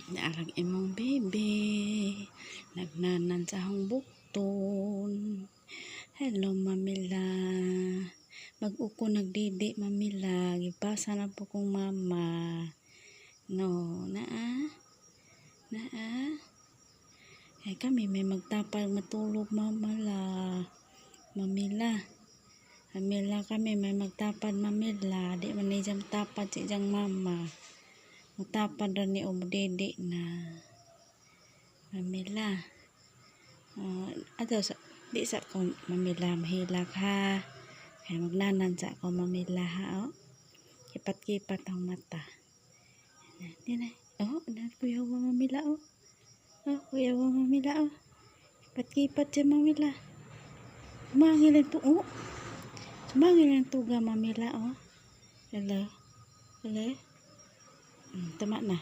Naarang imong bebe, nagnanan sa akong bukton. Hello, Mamila. Mag-uko nagdidi, Mamila. Gipasa na po kong mama. No, naa. Eh, kami may magtapal matulog, Mamala. Mamila kami may magtapad, Mamila. Di man ni jam tapad si jang mama. Magtapad rin ni Obdede na. Mamila. Ato sa di sa ko, Mamila, mahilak ha. Kaya magnanan sa ako, Mamila ha. Oh. Kipat-kipat ang mata. Di na. Oh, kuya wa, Mamila oh. Oh, kuya wa, Mamila oh. Kipat-kipat siya, Mamila. Sumangil ang tuga. Sumangil ang tuga, Mamila oh. Hello. Tama na.